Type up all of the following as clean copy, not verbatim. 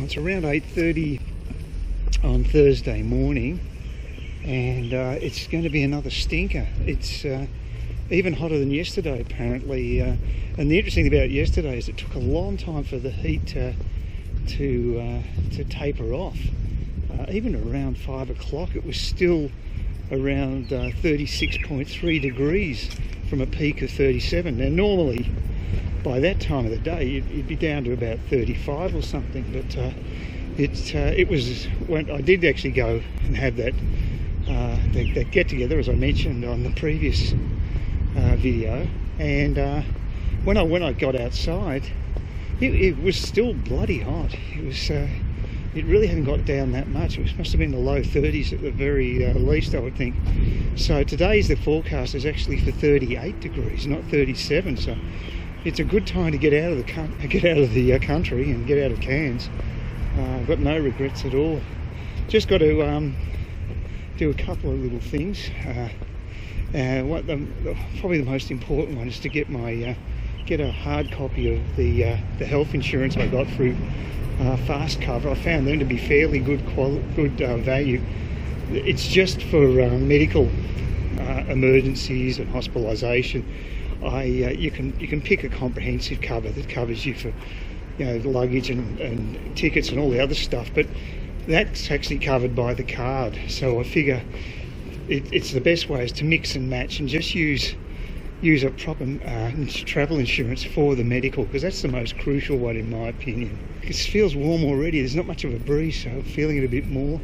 It's around 8:30 on Thursday morning, and it's going to be another stinker. It's even hotter than yesterday, apparently. And the interesting thing about yesterday is it took a long time for the heat to taper off. Even around 5 o'clock, it was still around 36.3 degrees from a peak of 37. Now, normally by that time of the day, you'd be down to about 35 or something, but it was when I did actually go and have that get together, as I mentioned on the previous video, and when I got outside, it was still bloody hot. It really hadn't got down that much. It must have been the low 30s at the very least, I would think. So today's the forecast is actually for 38 degrees, not 37. So it's a good time to get out of the country and get out of Cairns. I've got no regrets at all. Just got to do a couple of little things. Probably the most important one is to get a hard copy of the health insurance I got through Fast Cover. I found them to be fairly good value. It's just for medical emergencies and hospitalisation. You can pick a comprehensive cover that covers you for luggage and tickets and all the other stuff, but that's actually covered by the card. So I figure it's the best way is to mix and match and just use a proper travel insurance for the medical, because that's the most crucial one in my opinion. It feels warm already. There's not much of a breeze, so I'm feeling it a bit more.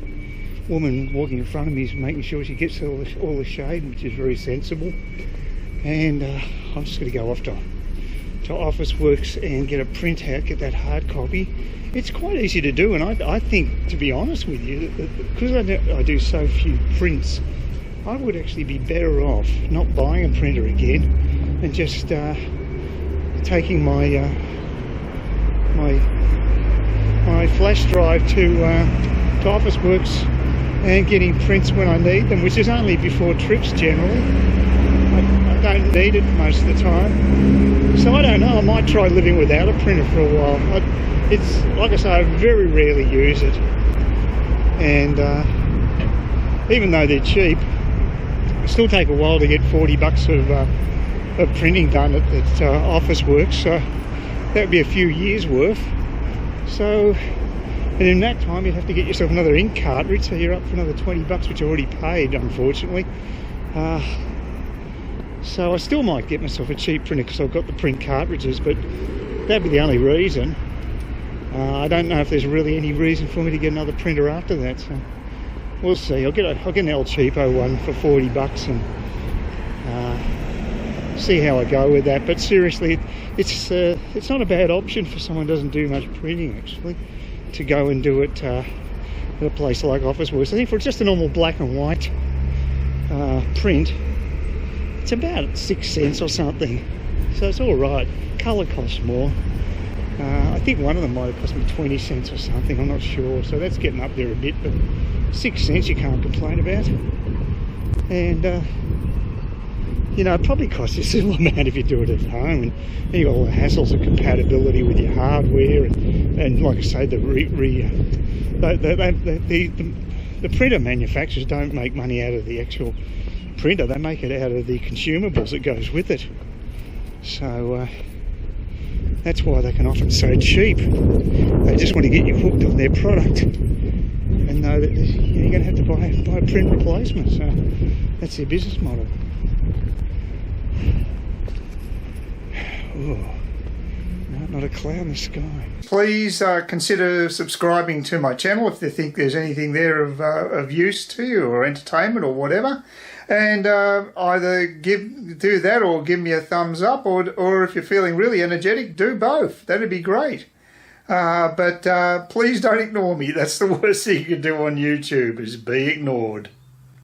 Woman walking in front of me is making sure she gets all the shade, which is very sensible. And I'm just going to go off to Officeworks and get a printout, get that hard copy. It's quite easy to do, and I think, to be honest with you, because I do so few prints, I would actually be better off not buying a printer again and just taking my flash drive to Officeworks and getting prints when I need them, which is only before trips generally. I don't need it most of the time, so I don't know, I might try living without a printer for a while. It's like I say, I very rarely use it, and even though they're cheap, it still take a while to get 40 bucks of printing done at Officeworks, so that would be a few years worth. So, and in that time you'd have to get yourself another ink cartridge, so you're up for another 20 bucks, which I already paid, unfortunately. So I still might get myself a cheap printer because I've got the print cartridges, but that'd be the only reason. I don't know if there's really any reason for me to get another printer after that, so we'll see. I'll get an El Cheapo one for 40 bucks and see how I go with that. But seriously, it's not a bad option for someone who doesn't do much printing, actually, to go and do it at a place like Officeworks. I think for just a normal black and white print, it's about 6 cents or something, so it's all right. Colour costs more. I think one of them might have cost me 20 cents or something, I'm not sure, so that's getting up there a bit, but 6 cents you can't complain about. And it probably costs you a similar amount if you do it at home, and you've got all the hassles of compatibility with your hardware, and like I say, the printer manufacturers don't make money out of the actual printer, they make it out of the consumables that goes with it. So that's why they can often so cheap. They just want to get you hooked on their product and know that you're going to have to buy a print replacement. So that's their business model. Oh, no, not a cloud in the sky. Please consider subscribing to my channel if you think there's anything there of use to you, or entertainment or whatever. And either do that or give me a thumbs up, or if you're feeling really energetic, do both. That'd be great. But please don't ignore me. That's the worst thing you can do on YouTube, is be ignored.